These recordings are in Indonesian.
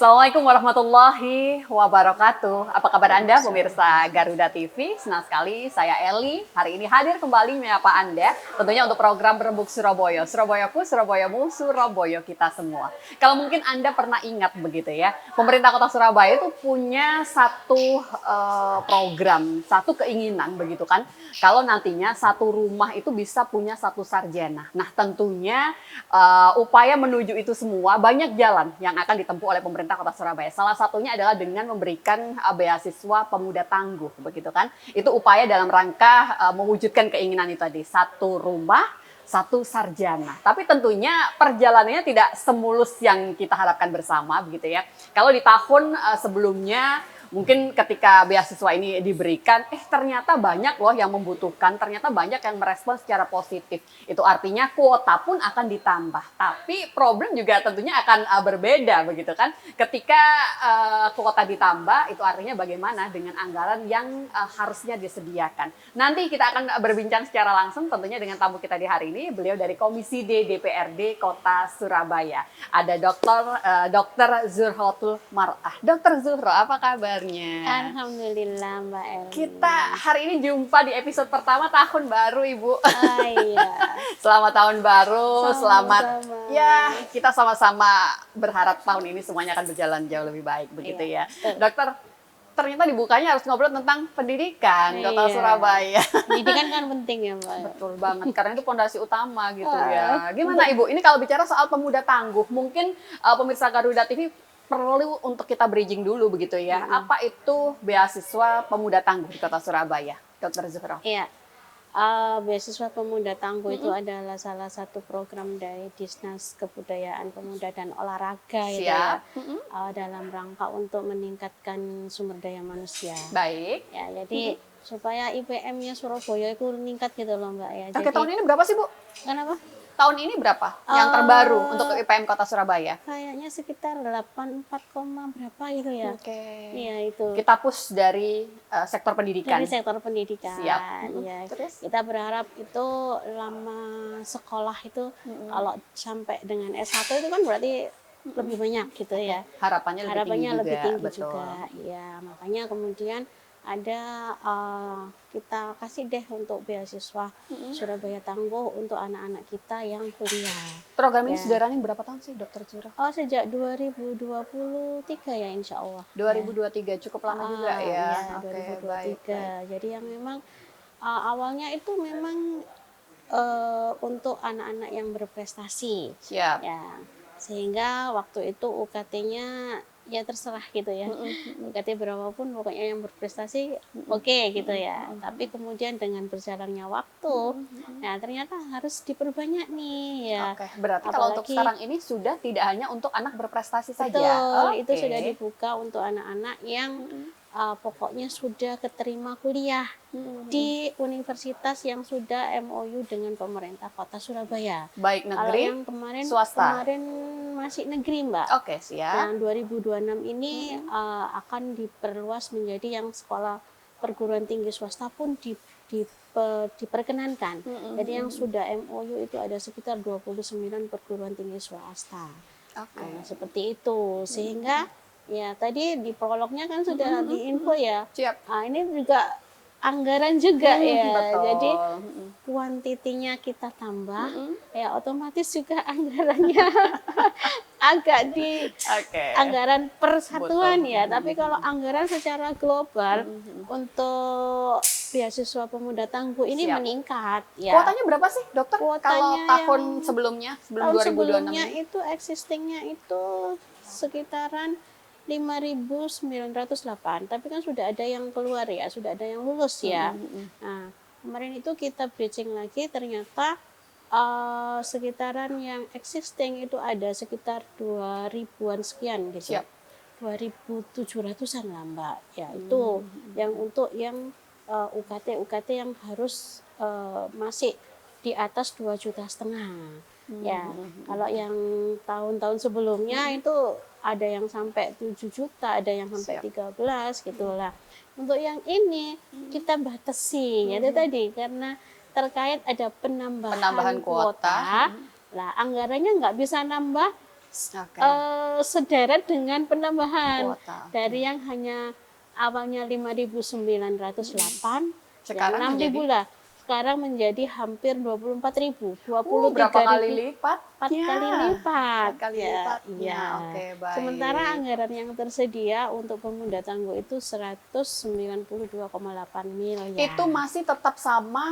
Assalamualaikum warahmatullahi wabarakatuh. Apa kabar Anda pemirsa Garuda TV? Senang sekali saya Eli hari ini hadir kembali menyapa Anda tentunya untuk program Berembuk Surabaya. Surabayaku, Surabayamu, Surabaya kita semua. Kalau mungkin Anda pernah ingat begitu ya, pemerintah Kota Surabaya itu punya satu program, satu keinginan begitu kan. Kalau nantinya satu rumah itu bisa punya satu sarjana. Nah, tentunya upaya menuju itu semua banyak jalan yang akan ditempuh oleh pemerintah Kota Surabaya. Salah satunya adalah dengan memberikan beasiswa pemuda tangguh, begitu kan? Itu upaya dalam rangka mewujudkan keinginan itu tadi, satu rumah, satu sarjana. Tapi tentunya perjalanannya tidak semulus yang kita harapkan bersama, begitu ya. Kalau di tahun sebelumnya mungkin ketika beasiswa ini diberikan, ternyata banyak loh yang membutuhkan, ternyata banyak yang merespon secara positif. Itu artinya kuota pun akan ditambah. Tapi problem juga tentunya akan berbeda begitu kan. Ketika kuota ditambah, itu artinya bagaimana dengan anggaran yang harusnya disediakan. Nanti kita akan berbincang secara langsung tentunya dengan tamu kita di hari ini. Beliau dari Komisi D DPRD Kota Surabaya. Ada Dr. Zuhrotul Mar'ah. Dr. Zuhro, apa kabar? Alhamdulillah Mbak Eli. Kita hari ini jumpa di episode pertama tahun baru Ibu. Iya. Selamat tahun baru, selamat. Sama-sama. Ya, kita sama-sama berharap tahun ini semuanya akan berjalan jauh lebih baik begitu ya. Dokter, ternyata dibukanya harus ngobrol tentang pendidikan Kota Surabaya. Pendidikan kan penting ya Mbak. Betul banget, karena itu fondasi utama gitu ya. Gimana Ibu, ini kalau bicara soal pemuda tangguh, mungkin pemirsa Garuda TV perlu untuk kita bridging dulu begitu ya. Apa itu beasiswa pemuda tangguh di Kota Surabaya, Dr. Zuhro? Iya. Beasiswa Pemuda Tangguh itu adalah salah satu program dari Dinas Kebudayaan Pemuda dan Olahraga gitu ya. Dalam rangka untuk meningkatkan sumber daya manusia. Baik. Ya, jadi supaya IPM-nya Surabaya itu meningkat gitu loh Mbak ya. Oke, tahun ini berapa sih Bu? Kenapa? Tahun ini berapa yang terbaru untuk IPM Kota Surabaya? Kayaknya sekitar 84, berapa gitu ya. Oke. Iya itu. Kita push dari sektor pendidikan. Dari sektor pendidikan. Siap. Ya. Terus? Kita berharap itu lama sekolah itu kalau sampai dengan S1 itu kan berarti lebih banyak gitu ya. Harapannya lebih tinggi betul. juga. Ya, makanya kemudian ada kita kasih deh untuk beasiswa Surabaya Tangguh untuk anak-anak kita yang kuliah. Program ini sudah running berapa tahun sih Dr. Zuhro? Sejak 2023 ya insya Allah. 2023, cukup lama juga ya. Oke, 2023. baik. Jadi yang memang awalnya itu memang untuk anak-anak yang berprestasi. Siap. Ya, sehingga waktu itu UKT-nya ya terserah gitu ya. UKT berapapun pokoknya yang berprestasi oke gitu ya. Tapi kemudian dengan berjalannya waktu, nah ternyata harus diperbanyak nih ya. Oke, berarti kalau untuk sekarang ini sudah tidak hanya untuk anak berprestasi saja. Betul, itu sudah dibuka untuk anak-anak yang pokoknya sudah keterima kuliah di universitas yang sudah MOU dengan pemerintah Kota Surabaya. Baik negeri, kalau yang kemarin swasta. Kemarin masih negeri Mbak. Oke, siap. Yang 2026 ini akan diperluas menjadi yang sekolah perguruan tinggi swasta pun diperkenankan. Jadi yang sudah MOU itu ada sekitar 29 perguruan tinggi swasta. Seperti itu, sehingga ya tadi di prolognya kan sudah diinfo ya. Siap. Ini juga anggaran juga ya. Betul. Jadi kuantitinya kita tambah, ya otomatis juga anggarannya agak di anggaran persatuan ya. Tapi kalau anggaran secara global untuk beasiswa Pemuda Tangguh ini meningkat ya. Kuotanya berapa sih dokter? Kalau tahun sebelumnya, sebelum 2026 sebelumnya ini? itu existingnya itu sekitaran 5.908, tapi kan sudah ada yang keluar ya, sudah ada yang lulus ya. Nah, kemarin itu kita bridging lagi, ternyata sekitaran yang existing itu ada sekitar 2.000-an sekian gitu. Siap. 2.700-an lah Mbak. Ya itu yang untuk yang UKT yang harus masih di atas 2,5 juta. Ya, kalau yang tahun-tahun sebelumnya itu ada yang sampai 7 juta, ada yang sampai 13 gitu lah. Untuk yang ini kita batasi, itu tadi karena terkait ada penambahan kuota. Lah anggarannya nggak bisa nambah Oke. sederet dengan penambahan Kuota. dari yang hanya awalnya 5.908 Sekarang ya 6.000 lah. Sekarang menjadi hampir 24.000, 23.000. Berapa kali lipat? 4 kali lipat. 4 kali Ya, lipatnya. iya. Oke, baik. Sementara anggaran yang tersedia untuk pemuda tangguh itu 192,8 miliar. Itu masih tetap sama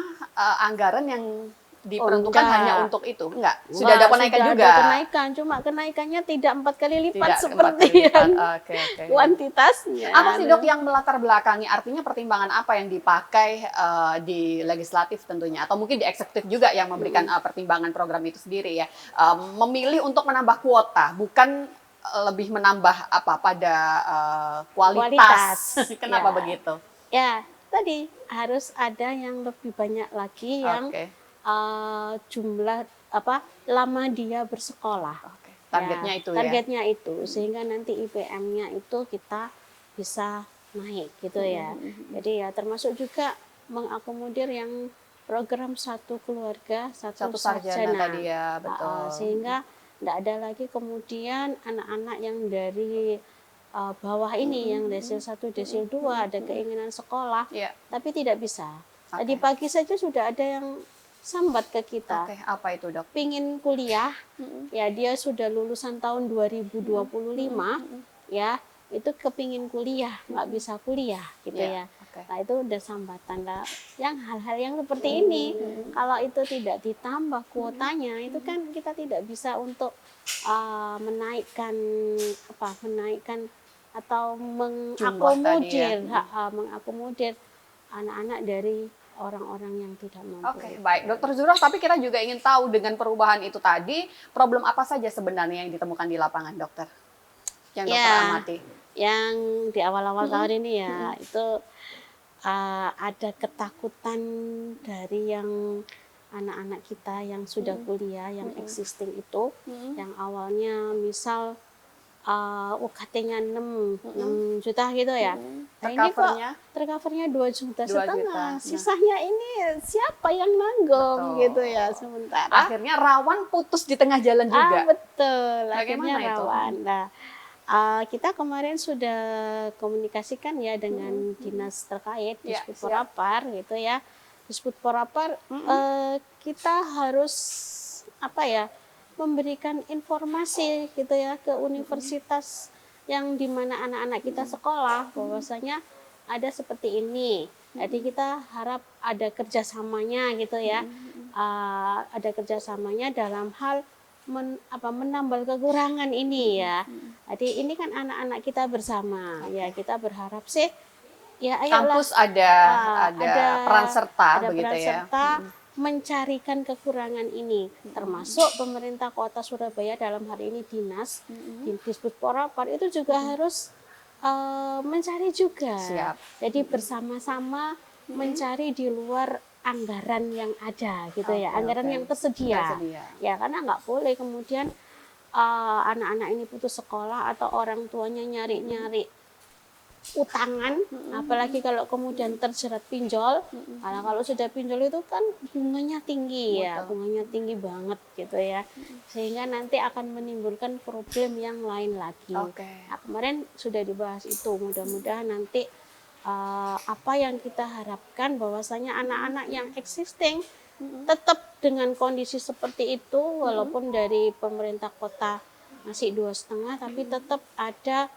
anggaran yang diperuntukkan enggak. hanya untuk itu? Enggak? Sudah ada kenaikan sudah juga? ada kenaikan, cuma kenaikannya tidak 4 kali lipat Tidak, seperti 4 kali lipat. yang Oke. kuantitasnya. Apa sih dok yang melatar belakangi? Artinya pertimbangan apa yang dipakai di legislatif tentunya, atau mungkin di eksekutif juga yang memberikan pertimbangan program itu sendiri ya, memilih untuk menambah kuota, bukan lebih menambah apa pada kualitas. Kenapa Ya. begitu? Ya, tadi harus ada yang lebih banyak lagi yang Oke. jumlah lama dia bersekolah. Oke. Targetnya Ya, itu ya. targetnya itu sehingga nanti IPM-nya itu kita bisa naik gitu ya. Jadi ya termasuk juga mengakomodir yang program satu keluarga satu sarjana tadi ya, betul. sehingga tidak ada lagi kemudian anak-anak yang dari bawah ini yang desil 1, desil 2 ada keinginan sekolah Iya. tapi tidak bisa. Oke. Tadi pagi saja sudah ada yang sambat ke kita. Oke, apa itu dok? Pingin kuliah, ya dia sudah lulusan tahun 2025, ya itu kepingin kuliah, nggak bisa kuliah gitu Iya, ya. oke. Nah itu udah sambatan lah. Yang hal-hal yang seperti ini, kalau itu tidak ditambah kuotanya, itu kan kita tidak bisa untuk menaikkan atau mengakomodir, tadi ya. mengakomodir anak-anak dari orang-orang yang tidak mampu. Oke, baik. Dokter Zuro, tapi kita juga ingin tahu dengan perubahan itu tadi, problem apa saja sebenarnya yang ditemukan di lapangan, dokter? Yang dokter Ya. amati. Yang di awal-awal tahun ini ya, itu ada ketakutan dari yang anak-anak kita yang sudah kuliah, yang existing itu, yang awalnya misal UKT-nya 6 juta gitu ya. Nah, ini kok tercovernya 2,5 juta. Nah. Sisanya ini siapa yang nanggung gitu ya. Sementara Akhirnya rawan putus di tengah jalan juga. betul, akhirnya Bagaimana itu? rawan. Nah, kita kemarin sudah komunikasikan ya dengan dinas terkait, Ya, Disput Porapar gitu ya. Disput Porapar kita harus memberikan informasi gitu ya ke universitas yang dimana anak-anak kita sekolah bahwasanya ada seperti ini. Jadi kita harap ada kerjasamanya gitu ya, ada kerjasamanya dalam hal menambal kekurangan ini ya. Jadi ini kan anak-anak kita bersama ya, kita berharap sih ya ayolah Kampus ada peran serta ada begitu peran ya. serta mencarikan kekurangan ini, termasuk pemerintah Kota Surabaya dalam hari ini dinas di Disput Porapar itu juga harus mencari juga. Siap. Jadi bersama-sama mencari di luar anggaran yang ada gitu ya, anggaran yang tersedia. Ya karena nggak boleh kemudian anak-anak ini putus sekolah atau orang tuanya nyari-nyari utangan, apalagi kalau kemudian terjerat pinjol. Karena kalau sudah pinjol itu kan bunganya tinggi ya, bunganya tinggi banget gitu ya, sehingga nanti akan menimbulkan problem yang lain lagi. Nah, kemarin sudah dibahas itu, mudah-mudahan nanti apa yang kita harapkan bahwasanya anak-anak yang existing tetap dengan kondisi seperti itu, walaupun dari pemerintah kota masih 2,5, tapi tetap ada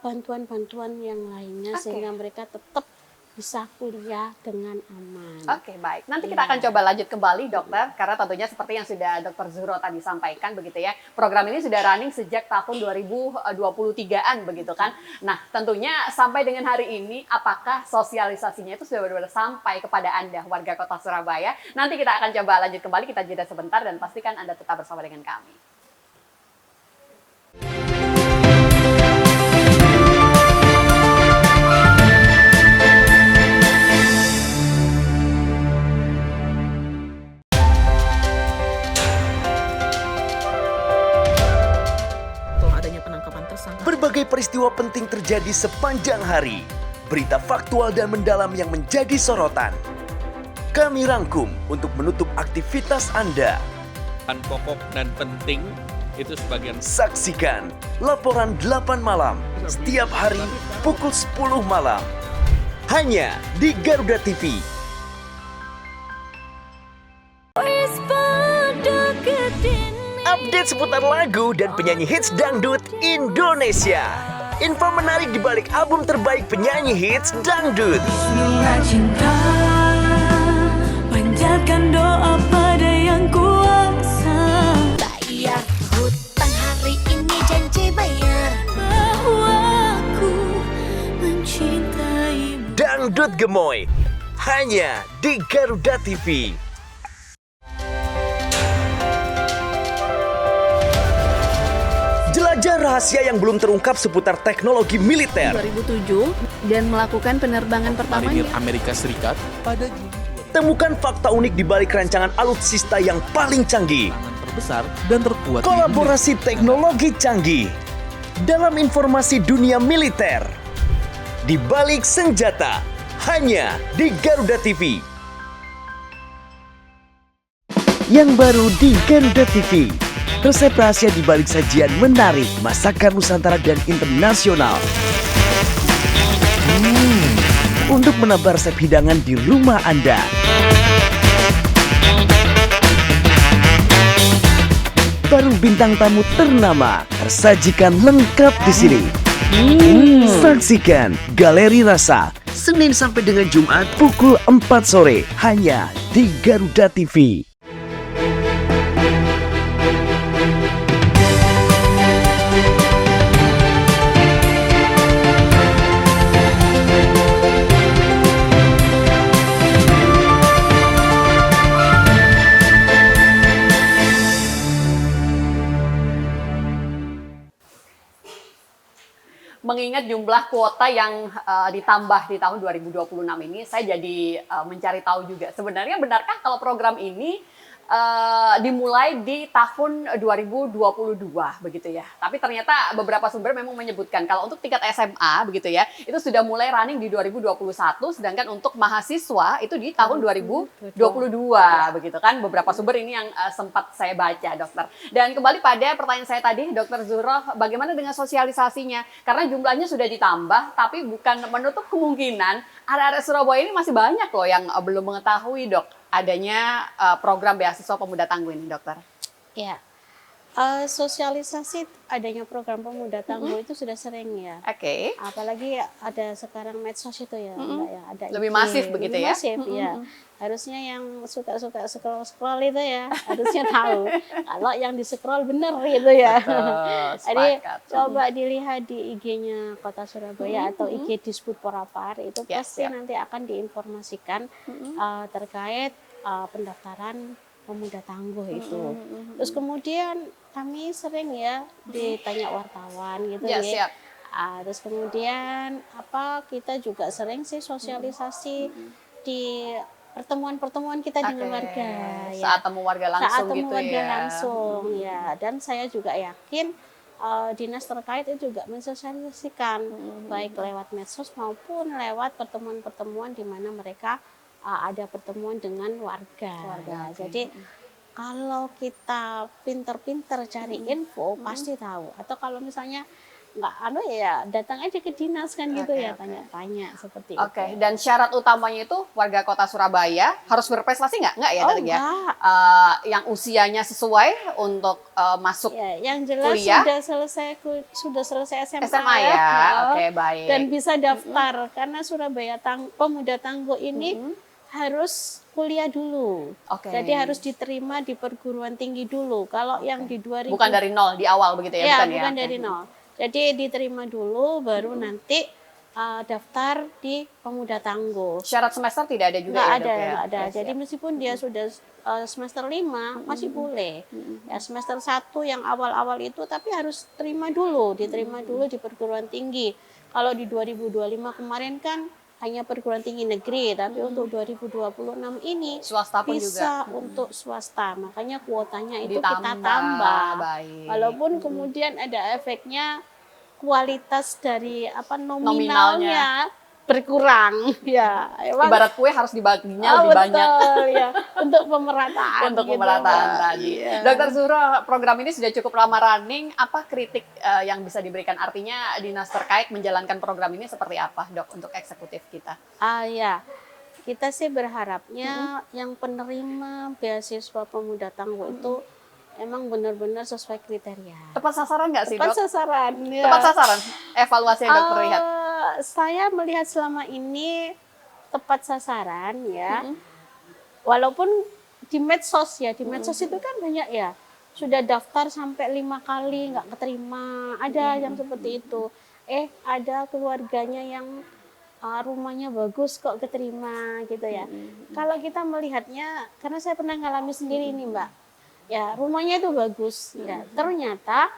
bantuan-bantuan yang lainnya sehingga mereka tetap bisa kuliah dengan aman. Oke, baik. Nanti kita akan coba lanjut kembali, dokter, karena tentunya seperti yang sudah Dokter Zuro tadi sampaikan begitu ya. Program ini sudah running sejak tahun 2023-an begitu kan. Nah, tentunya sampai dengan hari ini apakah sosialisasinya itu sudah benar-benar sampai kepada Anda warga Kota Surabaya? Nanti kita akan coba lanjut kembali, kita jeda sebentar dan pastikan Anda tetap bersama dengan kami. Berbagai peristiwa penting terjadi sepanjang hari. Berita faktual dan mendalam yang menjadi sorotan. Kami rangkum untuk menutup aktivitas Anda. Pokok dan penting itu sebagian. Saksikan laporan 8 malam setiap hari pukul 10 malam. Hanya di Garuda TV. Update seputar lagu dan penyanyi hits dangdut Indonesia. Info menarik di balik album terbaik penyanyi hits dangdut. Bismillah cinta, panjatkan doa pada yang kuasa. Bayar hutang hari ini, janji bayar. Bahwa aku mencintaimu. Dangdut Gemoy. Hanya di Garuda TV. Jelajah rahasia yang belum terungkap seputar teknologi militer. 2007 dan melakukan penerbangan Marinir pertamanya. Amerika Serikat pada Juni Temukan fakta unik di balik rancangan alutsista yang paling canggih. tangan terbesar dan terkuat di dunia. Kolaborasi teknologi canggih dalam informasi dunia militer. Di balik senjata, hanya di Garuda TV. Yang baru di Garuda TV. Resep rahasia di balik sajian menarik masakan Nusantara dan internasional. Untuk menambah resep hidangan di rumah Anda. Baru bintang tamu ternama tersajikan lengkap di sini. Saksikan Galeri Rasa Senin sampai dengan Jumat pukul 4 sore hanya di Garuda TV. Mengingat jumlah kuota yang ditambah di tahun 2026 ini, saya jadi mencari tahu juga. Sebenarnya benarkah kalau program ini dimulai di tahun 2022 begitu ya. Tapi ternyata beberapa sumber memang menyebutkan kalau untuk tingkat SMA begitu ya, itu sudah mulai running di 2021, sedangkan untuk mahasiswa itu di tahun 2022 begitu kan. Beberapa sumber ini yang sempat saya baca, Dokter. Dan kembali pada pertanyaan saya tadi, Dokter Zuhroh, bagaimana dengan sosialisasinya? Karena jumlahnya sudah ditambah, tapi bukan menutup kemungkinan area-area Surabaya ini masih banyak loh yang belum mengetahui, Dok, adanya program beasiswa pemuda tangguh ini, Dokter. Ya, sosialisasi adanya program pemuda tangguh itu sudah sering ya. Oke. Apalagi ada sekarang medsos itu ya, Mbak ya. Ada Lebih IG, masif begitu lebih ya? Masif ya. Harusnya yang suka-suka scroll itu ya, harusnya tahu kalau yang di scroll bener gitu ya. Betul, Jadi sepakat. coba dilihat di IG-nya Kota Surabaya atau IG Disput Porapar itu Ya, pasti siap. nanti akan diinformasikan terkait pendaftaran pemuda tangguh itu. Terus kemudian kami sering ya ditanya wartawan gitu Ya, ya. siap. Terus kemudian kita juga sering sih sosialisasi di pertemuan-pertemuan kita dengan Oke. warga ya. Saat temu warga langsung Saat temu gitu warga ya. langsung ya. Dan saya juga yakin dinas terkait itu juga mensosialisasikan baik lewat medsos maupun lewat pertemuan-pertemuan di mana mereka ada pertemuan dengan warga. Ya, oke. jadi kalau kita pinter-pinter cari info pasti tahu. Atau kalau misalnya nggak ya datang aja ke dinas kan gitu Oke, ya, oke. tanya-tanya seperti Oke, itu. dan syarat utamanya itu warga kota Surabaya harus berprestasi nggak? Nggak ya, Oh, Dok, ya? enggak. Yang usianya sesuai untuk masuk Ya, yang jelas kuliah? sudah selesai SMA, SMA ya? Oh, Oke, baik. dan bisa daftar karena Surabaya Pemuda Tangguh ini harus kuliah dulu. Oke. Jadi harus diterima di perguruan tinggi dulu. Kalau yang di 2000 Bukan dari nol di awal begitu ya? bukan Oke. dari nol. Jadi diterima dulu baru nanti daftar di Pemuda Tangguh. Syarat semester tidak ada juga Nggak ya, ada, Dok, ya? nggak ada. Oke, Jadi siap. meskipun dia sudah semester 5 masih boleh. Ya semester 1 yang awal-awal itu tapi harus diterima dulu di perguruan tinggi. Kalau di 2025 kemarin kan hanya perguruan tinggi negeri, tapi untuk 2026 ini Swasta pun bisa juga. untuk swasta. Makanya kuotanya itu Ditambah, kita tambah. baik. Walaupun kemudian ada efeknya kualitas dari Nominalnya. nominalnya berkurang ya. Emang, Ibarat kue harus dibaginya lebih banyak. betul ya, untuk pemerataan. Untuk gitu, pemerataan Mbak. tadi. Iya. Dokter Zuhro, program ini sudah cukup lama running. Apa kritik yang bisa diberikan? Artinya dinas terkait menjalankan program ini seperti apa, Dok, untuk eksekutif kita? Ya, kita sih berharapnya yang penerima beasiswa pemuda tangguh itu emang benar-benar sesuai kriteria. Tepat sasaran nggak sih, Tepat Dok? sasaran. Ya. Tepat sasaran. Evaluasi yang dokter lihat. Saya melihat selama ini tepat sasaran ya. Walaupun di medsos ya, di medsos itu kan banyak ya. Sudah daftar sampai 5 kali nggak keterima. Ada yang seperti itu. Ada keluarganya yang rumahnya bagus kok keterima gitu ya. Kalau kita melihatnya, karena saya pernah ngalami sendiri ini Mbak. Ya rumahnya itu bagus. Ya ternyata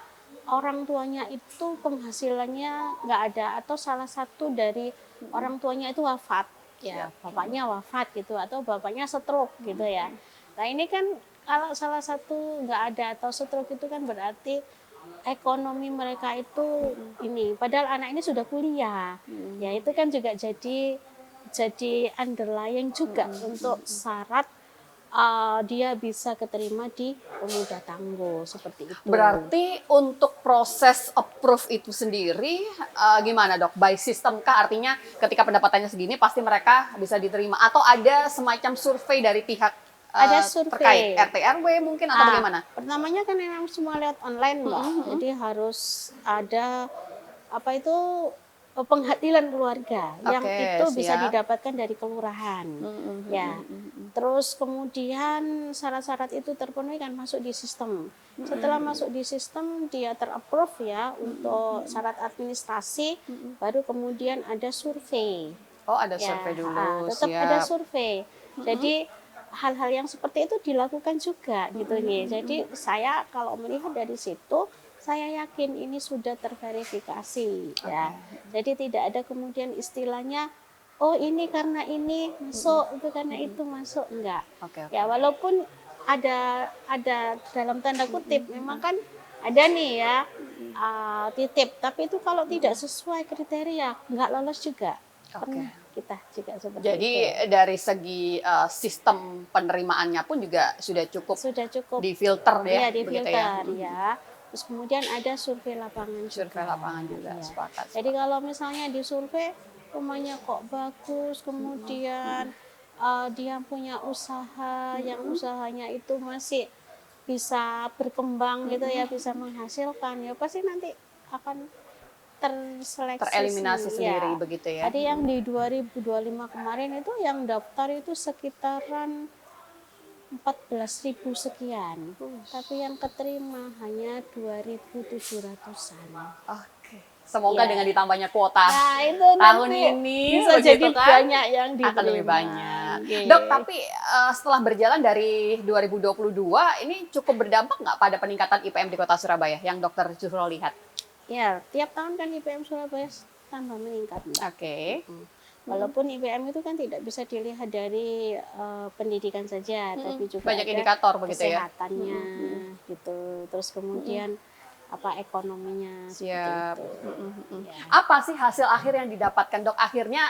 orang tuanya itu penghasilannya nggak ada, atau salah satu dari orang tuanya itu wafat. Ya bapaknya wafat gitu, atau bapaknya stroke gitu ya. Nah ini kan kalau salah satu nggak ada atau stroke itu kan berarti ekonomi mereka itu ini, padahal anak ini sudah kuliah. Ya itu kan juga jadi underlying juga untuk syarat dia bisa keterima di pemuda tangguh seperti itu. Berarti untuk proses approve itu sendiri gimana, Dok? By system kah? Artinya ketika pendapatannya segini pasti mereka bisa diterima, atau ada semacam survei dari pihak Ada survei terkait RT RW mungkin, atau bagaimana? Pertamanya kan memang semua lewat online Mbak. Jadi harus ada penghadilan keluarga yang itu bisa siap. didapatkan dari kelurahan. Ya. Terus kemudian syarat-syarat itu terpenuhi kan masuk di sistem. Setelah masuk di sistem dia terapprove ya untuk syarat administrasi, baru kemudian ada survei. Oh, ada survei dulu. Tetap siap. ada survei. Jadi hal-hal yang seperti itu dilakukan juga gitu nih. Jadi saya kalau melihat dari situ, saya yakin ini sudah terverifikasi ya. Jadi tidak ada kemudian istilahnya oh ini karena ini masuk, itu karena itu masuk, enggak. Oke. Ya walaupun ada dalam tanda kutip memang kan ada nih ya titip, tapi itu kalau tidak sesuai kriteria enggak lolos juga. Pernah kita juga seperti Jadi itu. dari segi sistem penerimaannya pun juga sudah cukup Sudah cukup difilter ya, di begitu filter ya. ya. Terus kemudian ada survei lapangan Survei juga. lapangan juga, Ya. sepakat. Jadi kalau misalnya di survei rumahnya kok bagus, kemudian dia punya usaha yang usahanya itu masih bisa berkembang gitu ya, bisa menghasilkan, ya pasti nanti akan terseleksi Tereliminasi sendiri ya. begitu ya. Ada yang di 2025 kemarin itu yang daftar itu sekitaran 14.000 sekian, tapi yang keterima hanya 2.700-an. Oke. Semoga Ya. dengan ditambahnya kuota Nah, itu tahun nanti ini bisa begitu jadi kan, banyak yang diterima. akan lebih banyak. Oke. Dok, tapi setelah berjalan dari 2022 ini cukup berdampak nggak pada peningkatan IPM di Kota Surabaya yang Dokter Zuhro lihat? Ya, tiap tahun kan IPM Surabaya tambah meningkat, Mbak. Oke. Walaupun IPM itu kan tidak bisa dilihat dari pendidikan saja, tapi juga Banyak ada indikator begitu ya. kesehatannya, gitu. Terus kemudian ekonominya Siap. seperti itu. Ya. Apa sih hasil akhir yang didapatkan, Dok? Akhirnya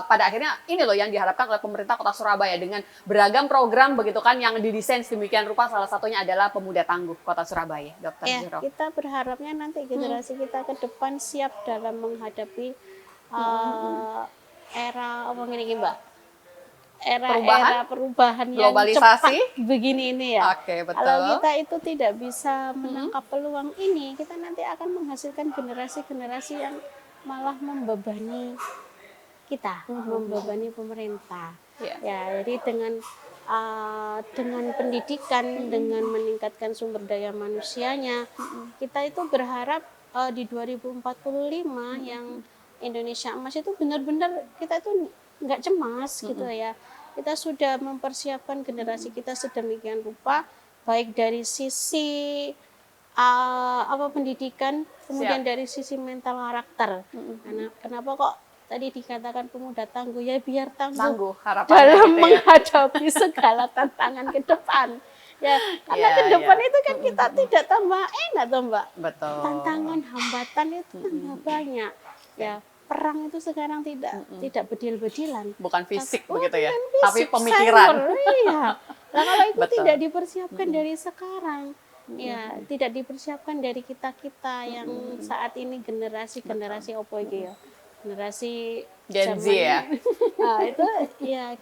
pada akhirnya ini loh yang diharapkan oleh pemerintah Kota Surabaya dengan beragam program begitu kan yang didesain sedemikian rupa, salah satunya adalah Pemuda Tangguh Kota Surabaya, Dokter Ya, Zuhro. kita berharapnya nanti generasi kita ke depan siap dalam menghadapi era Mbak. Era perubahan yang Globalisasi. cepat begini ini ya. Oke, betul. Kalau kita itu tidak bisa menangkap peluang ini, kita nanti akan menghasilkan generasi-generasi yang malah membebani kita, membebani pemerintah. Iya. Ya, jadi dengan pendidikan, dengan meningkatkan sumber daya manusianya, kita itu berharap di 2045 yang Indonesia Emas itu benar-benar kita itu nggak cemas gitu ya. Kita sudah mempersiapkan generasi kita sedemikian rupa, baik dari sisi pendidikan, kemudian dari sisi mental karakter. Karena kenapa kok tadi dikatakan pemuda tangguh, ya biar Tangguh harapannya dalam gitu ya. menghadapi segala tantangan ke depan. Ya, karena ke depan itu kan kita tidak tambah enak toh, Mbak. Betul. Tantangan, hambatan itu tambah banyak. Ya, perang itu sekarang tidak bedil-bedilan. Bukan fisik Oh, begitu ya, bukan tapi fisik, pemikiran. cyber, iya. Nah, kalau itu Betul. tidak dipersiapkan dari sekarang, ya tidak dipersiapkan dari kita yang saat ini generasi opo iki ya, generasi Gen Z zaman- ya. Nah, itu ya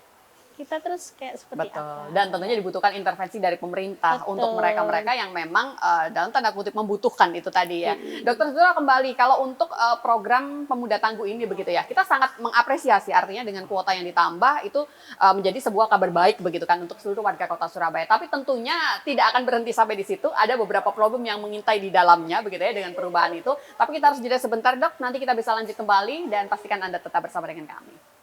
kita terus kayak seperti Betul. apa? Dan tentunya dibutuhkan intervensi dari pemerintah Betul. untuk mereka-mereka yang memang dalam tanda kutip membutuhkan itu tadi ya. Dokter Zura kembali, kalau untuk program Pemuda Tangguh ini begitu ya, kita sangat mengapresiasi, artinya dengan kuota yang ditambah itu menjadi sebuah kabar baik begitu kan untuk seluruh warga Kota Surabaya. Tapi tentunya tidak akan berhenti sampai di situ. Ada beberapa problem yang mengintai di dalamnya begitu ya dengan perubahan itu. Tapi kita harus jeda sebentar, Dok. Nanti kita bisa lanjut kembali dan pastikan Anda tetap bersama dengan kami.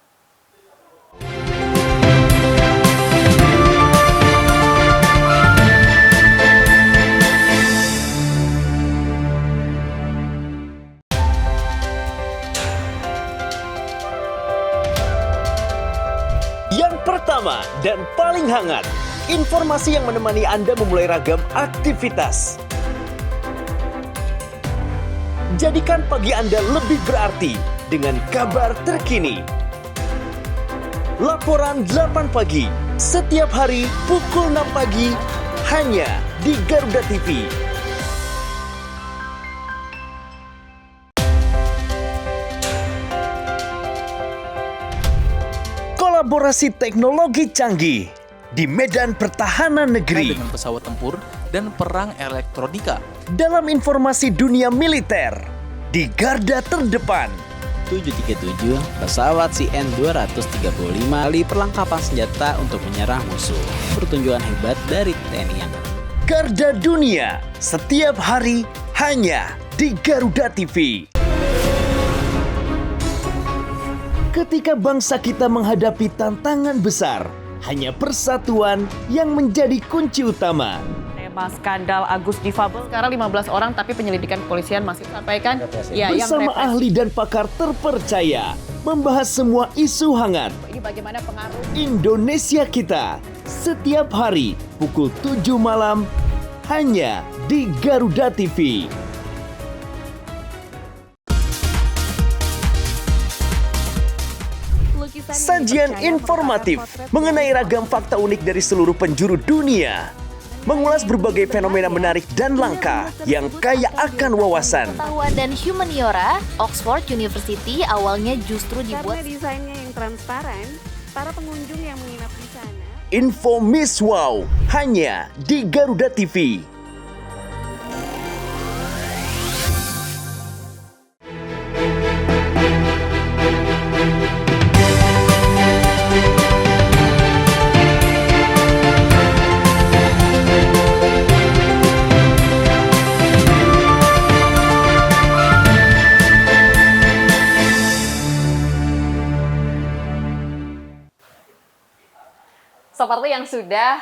Yang pertama dan paling hangat, informasi yang menemani Anda memulai ragam aktivitas. Jadikan pagi Anda lebih berarti dengan kabar terkini. Laporan 8 pagi, setiap hari pukul 6 pagi, hanya di Garuda TV. Kolaborasi teknologi canggih di medan pertahanan negeri. Dengan pesawat tempur dan perang elektronika. Dalam informasi dunia militer di garda terdepan. 737 pesawat CN-235 kali perlengkapan senjata untuk menyerang musuh. Pertunjukan hebat dari TNI Angkatan. Garda dunia setiap hari hanya di Garuda TV. Ketika bangsa kita menghadapi tantangan besar, hanya persatuan yang menjadi kunci utama. Tema skandal Agus Difabel sekarang 15 orang, tapi penyelidikan kepolisian masih sampaikan ya yang Bersama represi. ahli dan pakar terpercaya, membahas semua isu hangat Ini bagaimana pengaruh Indonesia kita setiap hari pukul 7 malam hanya di Garuda TV. Sajian informatif mengenai ragam fakta unik dari seluruh penjuru dunia. Mengulas berbagai fenomena menarik dan langka yang kaya akan wawasan. Pengetahuan dan humaniora, Oxford University awalnya justru dibuat Karena desainnya yang transparan, para pengunjung yang menginap di sana Info Miss Wow hanya di Garuda TV. seperti yang sudah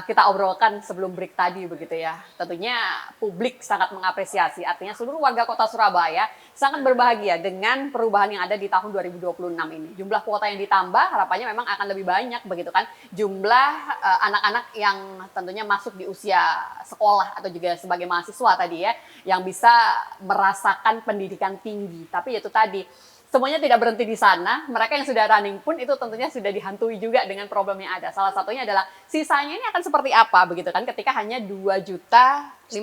kita obrolkan sebelum break tadi begitu ya. Tentunya publik sangat mengapresiasi, artinya seluruh warga Kota Surabaya sangat berbahagia dengan perubahan yang ada di tahun 2026 ini. Jumlah kuota yang ditambah harapannya memang akan lebih banyak begitu kan. Jumlah anak-anak yang tentunya masuk di usia sekolah atau juga sebagai mahasiswa tadi ya, yang bisa merasakan pendidikan tinggi. Tapi itu tadi, semuanya tidak berhenti di sana. Mereka yang sudah running pun itu tentunya sudah dihantui juga dengan problem yang ada. Salah satunya adalah sisanya ini akan seperti apa begitu kan, ketika hanya 2.500.000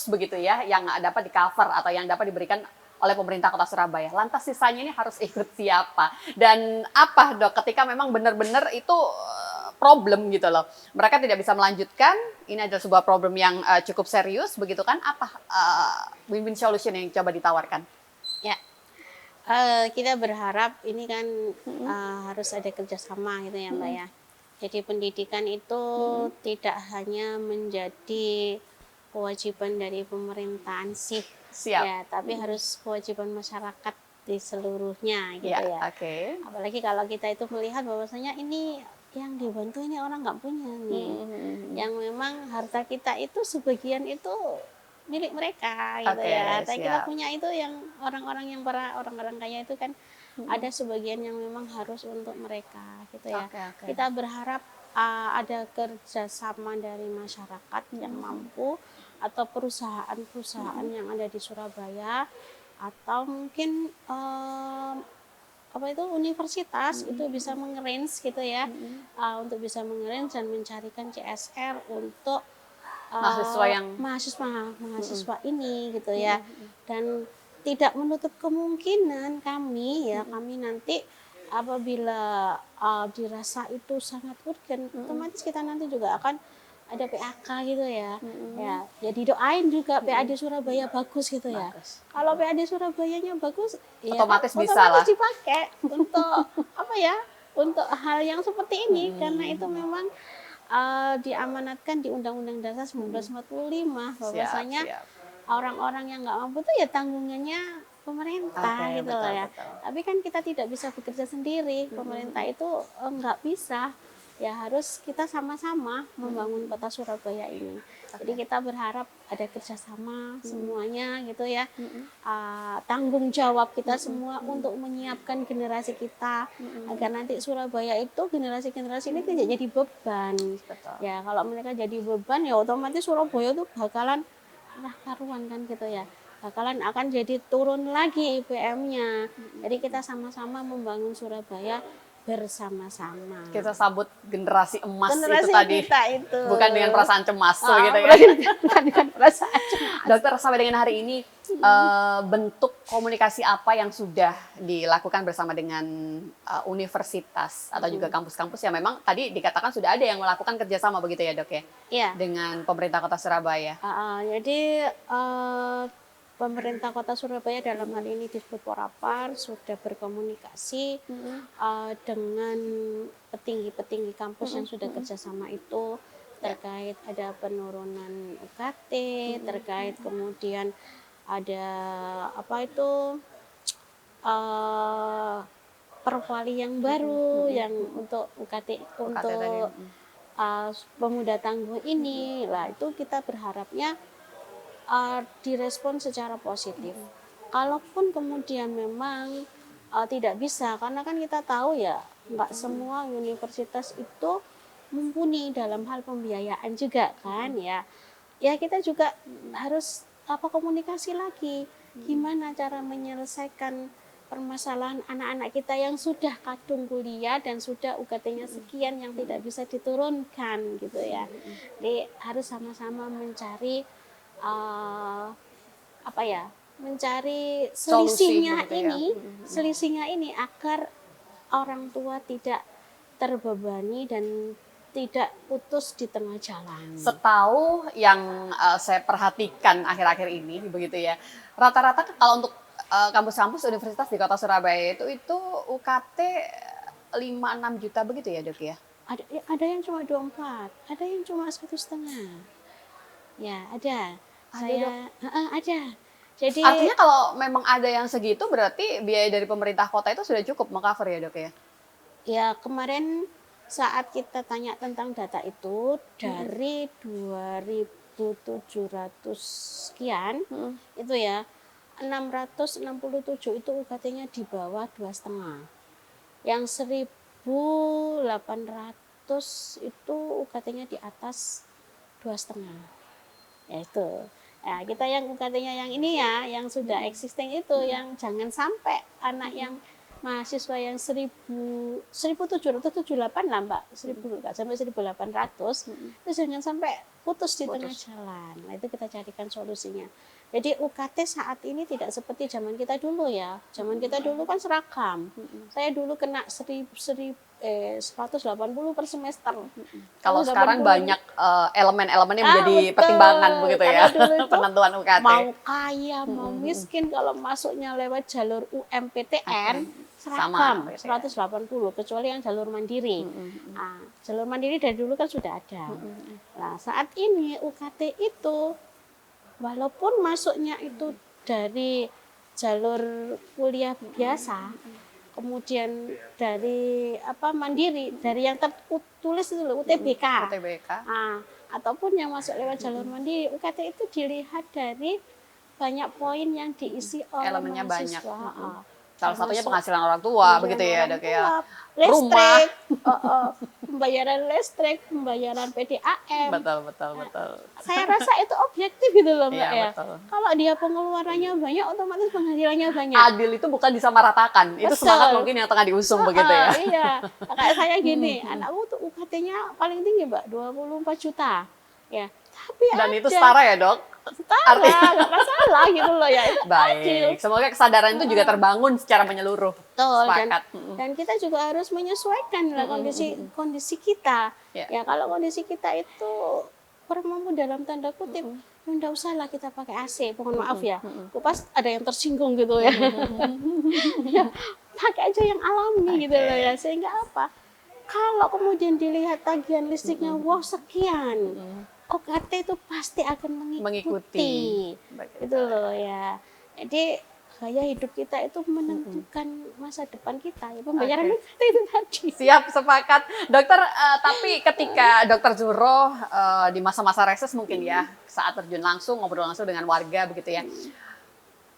begitu ya yang dapat di cover atau yang dapat diberikan oleh pemerintah Kota Surabaya. Lantas sisanya ini harus ikut siapa? Dan apa Dok ketika memang benar-benar itu problem gitu loh. Mereka tidak bisa melanjutkan, ini adalah sebuah problem yang cukup serius begitu kan. Apa win-win solution yang coba ditawarkan? Ya, kita berharap ini kan harus ada kerjasama gitu ya Mbak ya. Jadi pendidikan itu tidak hanya menjadi kewajiban dari pemerintahan sih, Siap. ya, tapi harus kewajiban masyarakat di seluruhnya gitu ya. Oke. Apalagi kalau kita itu melihat bahwasanya ini yang dibantu ini orang nggak punya nih, yang memang harta kita itu sebagian itu milik mereka gitu Oke, ya. Harta kita siap. punya itu yang orang-orang yang para orang-orang kaya itu kan ada sebagian yang memang harus untuk mereka gitu ya. Oke. Kita berharap ada kerjasama dari masyarakat yang mampu atau perusahaan-perusahaan yang ada di Surabaya atau mungkin apa itu universitas itu bisa mengerange gitu ya, untuk bisa mengerange dan mencarikan CSR untuk Mahasiswa yang mahasiswa ini gitu ya. Dan tidak menutup kemungkinan kami nanti apabila dirasa itu sangat urgen, otomatis kita nanti juga akan ada PAK gitu ya. Ya didoain juga PAD Surabaya bagus gitu ya. Kalau PAD Surabayanya bagus, Otomatis ya, bisa otomatis lah. dipakai untuk apa ya? Untuk hal yang seperti ini, karena itu memang diamanatkan di Undang-Undang Dasar 1945 bahwasanya Siap. orang-orang yang nggak mampu itu ya tanggungannya pemerintah Oke, gitu loh ya. betul. Tapi kan kita tidak bisa bekerja sendiri. Pemerintah itu nggak bisa. Ya harus kita sama-sama membangun kota Surabaya ini. Jadi kita berharap ada kerjasama semuanya gitu ya. Tanggung jawab kita semua untuk menyiapkan generasi kita agar nanti Surabaya itu generasi-generasi ini tidak jadi beban. Betul. Ya kalau mereka jadi beban ya otomatis Surabaya tuh bakalan karuan kan gitu ya. Bakalan akan jadi turun lagi IPM-nya. Jadi kita sama-sama membangun Surabaya bersama-sama. Kita sambut generasi emas Generasi itu tadi. kita itu. Bukan dengan perasaan cemas gitu ya. Bukan dengan perasaan cemas. Dokter, sampai dengan hari ini bentuk komunikasi apa yang sudah dilakukan bersama dengan universitas atau juga kampus-kampus yang memang tadi dikatakan sudah ada yang melakukan kerjasama begitu ya dok ya? Iya. Dengan pemerintah kota Surabaya. Jadi pemerintah kota Surabaya dalam hal ini disebut Porapar sudah berkomunikasi dengan petinggi-petinggi kampus yang sudah kerjasama itu terkait ada penurunan UKT, terkait kemudian ada apa itu perwali yang baru yang untuk UKT untuk pemuda tangguh ini lah, itu kita berharapnya direspon secara positif. Kalaupun kemudian memang tidak bisa, karena kan kita tahu ya nggak semua universitas itu mumpuni dalam hal pembiayaan juga kan ya. Ya kita juga harus komunikasi lagi, gimana cara menyelesaikan permasalahan anak-anak kita yang sudah kadung kuliah dan sudah UKT-nya sekian yang tidak bisa diturunkan gitu ya. Jadi harus sama-sama mencari mencari selisihnya gitu ya. selisihnya ini agar orang tua tidak terbebani dan tidak putus di tengah jalan. Setahu yang saya perhatikan akhir-akhir ini begitu ya, rata-rata kalau untuk kampus-kampus universitas di kota Surabaya itu UKT 5-6 juta begitu ya dok ya? Ada yang cuma 24, ada yang cuma 1,5. Ya ada. Ada. Jadi artinya kalau memang ada yang segitu berarti biaya dari pemerintah kota itu sudah cukup mengcover ya dok ya? Ya kemarin saat kita tanya tentang data itu dari 2.700 sekian itu ya 667 itu UKT-nya di bawah 2,5. Yang 1.800 itu UKT-nya di atas 2,5. Ya itu. Ya, kita yang UKT-nya yang ini ya, yang sudah existing itu, yang jangan sampai anak yang mahasiswa yang 1.778 lah Mbak, 1.000 sampai 1.800 itu jangan sampai putus di tengah jalan. Nah, itu kita carikan solusinya. Jadi UKT saat ini tidak seperti zaman kita dulu ya. Zaman kita dulu kan seragam. Saya dulu kena 180 per semester. Kalau 180. sekarang banyak elemen-elemen yang menjadi pertimbangan begitu ya, penentuan UKT. Mau kaya, mau miskin, kalau masuknya lewat jalur UMPTN, seragam 180, kecuali yang jalur mandiri. Nah, jalur mandiri dari dulu kan sudah ada. Nah, saat ini UKT itu walaupun masuknya itu dari jalur kuliah biasa, kemudian dari mandiri, dari yang tertulis itu UTBK. Nah, ataupun yang masuk lewat jalur mandiri, UKT itu dilihat dari banyak poin yang diisi oleh elemennya mahasiswa. banyak. Salah satunya penghasilan orang tua, begitu ya Dok ya. Listrik, pembayaran listrik, pembayaran PDAM. Betul. Saya rasa itu objektif gitu loh Mbak Iya, ya. betul. Kalau dia pengeluarannya banyak, otomatis penghasilannya banyak. Adil itu bukan disamaratakan, itu Betul. semangat mungkin yang tengah diusung begitu ya. Iya, kayak saya gini, anakku tuh UKT-nya paling tinggi Mbak, 24 juta. Ya, tapi Dan itu ada. setara ya Dok? Setara, nggak masalah gitu loh ya. Itu adil. Baik, semoga kesadaran itu juga terbangun secara menyeluruh. Betul, Sepakat. dan kita juga harus menyesuaikan lah kondisi kita. Ya. Ya kalau kondisi kita itu kurang mampu dalam tanda kutip, ya nggak usah lah kita pakai AC. Mohon maaf ya, pas ada yang tersinggung gitu ya. Ya, pakai aja yang alami gitu loh ya, sehingga apa? Kalau kemudian dilihat tagihan listriknya, wow sekian. OKT itu pasti akan mengikuti. Itu loh ya. Jadi gaya hidup kita itu menentukan masa depan kita. Ya, pembayaran OKT itu tadi. Siap, sepakat. Dokter, tapi ketika Dokter Zuro di masa-masa reses mungkin ya, saat terjun langsung, ngobrol langsung dengan warga begitu ya.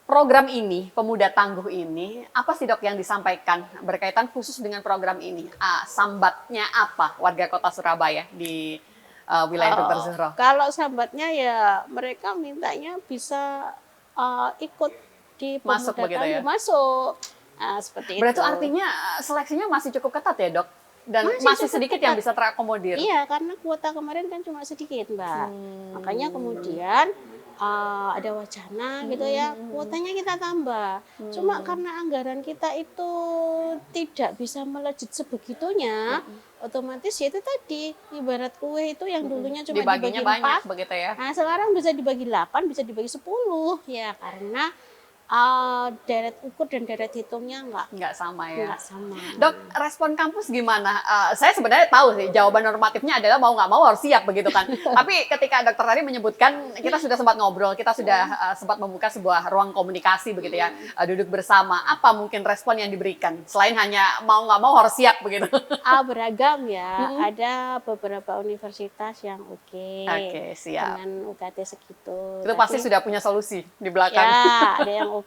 Program ini, Pemuda Tangguh ini, apa sih Dok yang disampaikan berkaitan khusus dengan program ini? Sambatnya apa warga kota Surabaya di wilayah Dokter Zuro? Kalau sambatnya ya mereka mintanya bisa ikut di Masuk Pemuda begitu ya? Tangguh, masuk. Nah, seperti Berarti itu. artinya seleksinya masih cukup ketat ya Dok? Dan Masih masih cukup sedikit ketat. yang bisa terakomodir? Iya, karena kuota kemarin kan cuma sedikit, Mbak. Makanya kemudian ada wacana gitu ya, kuotanya kita tambah. Cuma karena anggaran kita itu tidak bisa melejit sebegitunya, otomatis ya itu tadi, ibarat kue itu yang dulunya cuma Dibaginya dibagi banyak 4, begitu ya? nah sekarang bisa dibagi 8, bisa dibagi 10. Ya, karena deret ukur dan deret hitungnya Nggak sama ya? nggak sama. Dok, respon kampus gimana? Saya sebenarnya tahu sih, jawaban normatifnya adalah mau nggak mau harus siap begitu kan. Tapi ketika dokter tadi menyebutkan, kita sudah sempat ngobrol, kita sudah sempat membuka sebuah ruang komunikasi begitu ya, duduk bersama. Apa mungkin respon yang diberikan? Selain hanya mau nggak mau harus siap begitu. Beragam ya, ada beberapa universitas yang oke. Oke, siap. Dengan UKT segitu. Itu pasti sudah punya solusi di belakang. Ya, ada yang oke.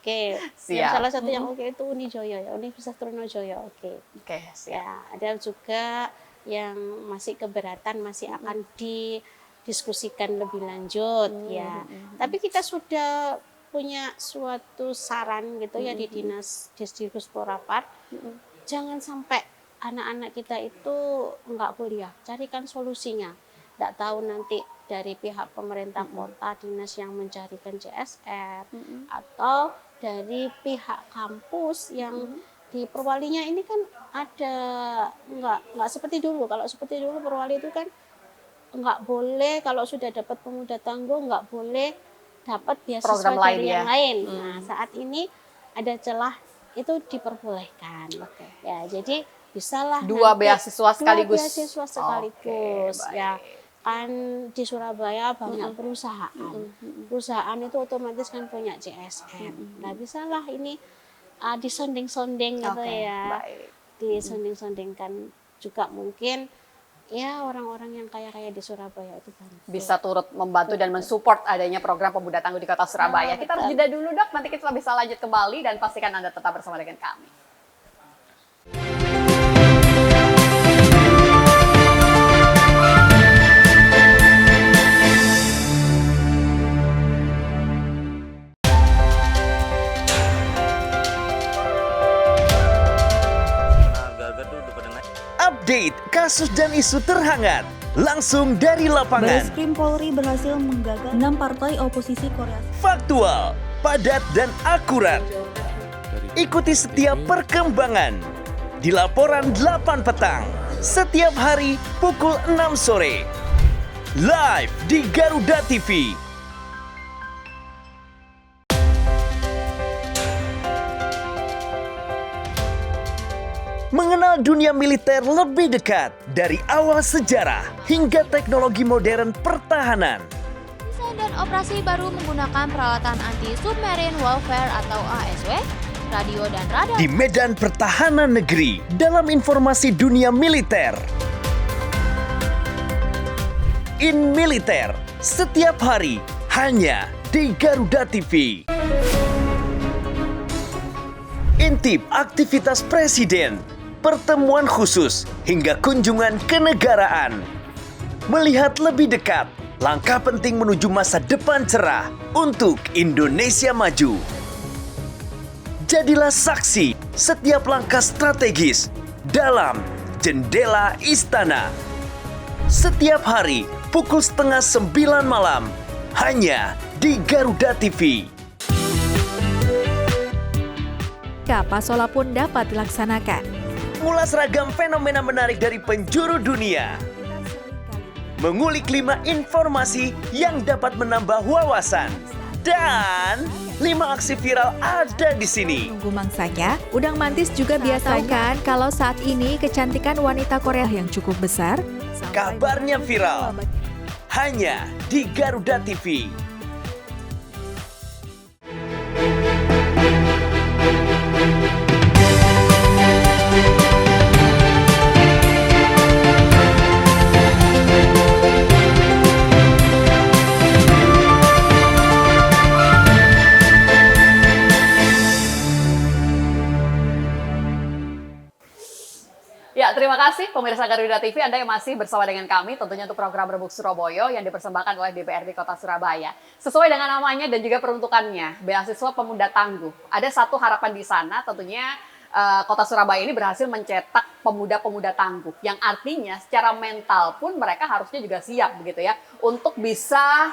Siap. Yang salah satu yang oke itu Unijoyo ya, Universitas Trunojoyo oke. Oke, siap. Ya, ada juga yang masih keberatan, masih akan didiskusikan lebih lanjut ya. Tapi kita sudah punya suatu saran gitu ya di Dinas Disdikbud Porapar. Jangan sampai anak-anak kita itu enggak kuliah, carikan solusinya. Enggak tahu nanti dari pihak pemerintah kota, dinas yang mencarikan CSR, atau dari pihak kampus yang di Perwalinya ini kan ada nggak seperti dulu. Kalau seperti dulu Perwali itu kan nggak boleh, kalau sudah dapat pemuda tangguh nggak boleh dapat beasiswa Program dari lain yang ya? lain. Nah, saat ini ada celah itu diperbolehkan. Ya, jadi bisalah Dua nanti beasiswa sekaligus. Dua beasiswa sekaligus. Oke, Ya, baik. kan di Surabaya banyak perusahaan. Perusahaan itu otomatis kan punya CSR. Nah, bisalah ini disonding-sonding gitu Oke, ya. baik. Disonding-sondingkan juga mungkin ya orang-orang yang kaya-kaya di Surabaya itu bantu. Bisa turut membantu dan mensupport adanya program Pemuda Tangguh di Kota Surabaya. Kita harus jeda dulu Dok, nanti kita bisa lanjut kembali dan pastikan Anda tetap bersama dengan kami. Update kasus dan isu terhangat langsung dari lapangan. Bareskrim Polri berhasil menggagal 6 partai oposisi Korea. Faktual, padat dan akurat. Ikuti setiap perkembangan di laporan 8 petang setiap hari pukul 6 sore. Live di Garuda TV. Mengenal dunia militer lebih dekat dari awal sejarah hingga teknologi modern pertahanan. Desain dan operasi baru menggunakan peralatan anti-submarine warfare atau ASW, radio dan radar. Di medan pertahanan negeri dalam informasi dunia militer. In Militer setiap hari hanya di Garuda TV. intip aktivitas presiden, pertemuan khusus, hingga kunjungan kenegaraan. Melihat lebih dekat, langkah penting menuju masa depan cerah untuk Indonesia maju. Jadilah saksi setiap langkah strategis dalam Jendela Istana. Setiap hari pukul 8:30 malam, hanya di Garuda TV. Pasola pun dapat dilaksanakan. Mengulas ragam fenomena menarik dari penjuru dunia. Mengulik 5 informasi yang dapat menambah wawasan. Dan 5 aksi viral ada di sini. Tunggu mangsanya, udang mantis juga biasa kan kalau saat ini kecantikan wanita Korea yang cukup besar. Kabarnya viral. Hanya di Garuda TV. Ya, terima kasih pemirsa Garuda TV Anda yang masih bersama dengan kami tentunya untuk program Rembuk Surabaya yang dipersembahkan oleh DPRD Kota Surabaya. Sesuai dengan namanya dan juga peruntukannya, beasiswa pemuda tangguh. Ada satu harapan di sana tentunya Kota Surabaya ini berhasil mencetak pemuda-pemuda tangguh yang artinya secara mental pun mereka harusnya juga siap begitu ya untuk bisa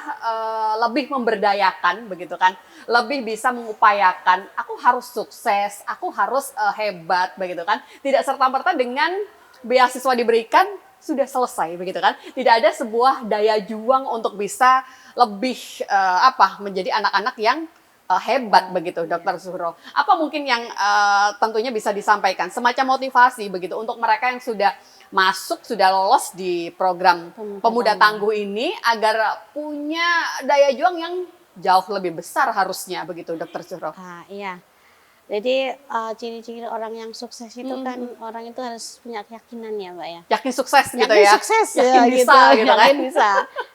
lebih memberdayakan begitu kan, lebih bisa mengupayakan aku harus sukses, aku harus hebat begitu kan, tidak serta-merta dengan beasiswa diberikan sudah selesai begitu kan, tidak ada sebuah daya juang untuk bisa lebih menjadi anak-anak yang hebat begitu, Dr. Zuhro. Apa mungkin yang tentunya bisa disampaikan semacam motivasi begitu untuk mereka yang sudah masuk, sudah lolos di program Pemuda Tangguh ini agar punya daya juang yang jauh lebih besar harusnya begitu, Dr. Zuhro? Iya. Jadi ciri-ciri orang yang sukses itu kan orang itu harus punya keyakinan ya Mbak ya. Yakin sukses gitu yakin ya? Sukses, yakin ya, bisa gitu kan? Yakin bisa.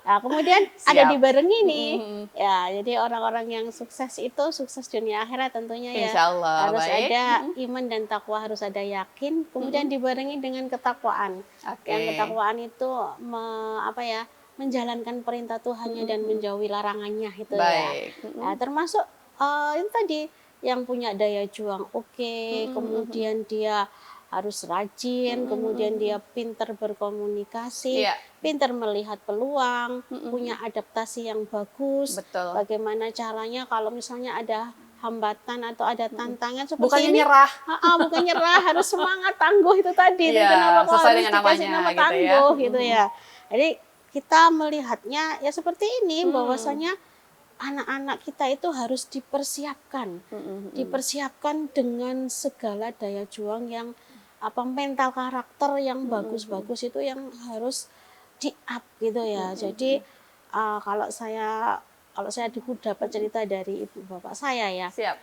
Nah, kemudian ada Siap. dibarengi nih. Ya, jadi orang-orang yang sukses itu sukses dunia akhirat tentunya ya. Insya Allah, harus baik. ada iman dan takwa, harus ada yakin, kemudian dibarengi dengan ketakwaan. Oke. Yang ketakwaan itu menjalankan perintah Tuhannya dan menjauhi larangannya itu ya. Baik. Nah, termasuk itu tadi yang punya daya juang kemudian dia harus rajin, kemudian dia pintar berkomunikasi, Iya. pintar melihat peluang, punya adaptasi yang bagus. Betul. Bagaimana caranya kalau misalnya ada hambatan atau ada tantangan seperti Bukannya ini, nyerah. bukan nyerah, harus semangat tangguh itu tadi. Iya, Kenapa kok sesuai harus dengan dikasih namanya nama gitu ya. tangguh gitu ya. Jadi kita melihatnya ya seperti ini, bahwasanya anak-anak kita itu harus dipersiapkan, dipersiapkan dengan segala daya juang yang mental karakter yang bagus-bagus itu yang harus di-up gitu ya. Jadi kalau saya dapat cerita dari ibu bapak saya ya, Siap.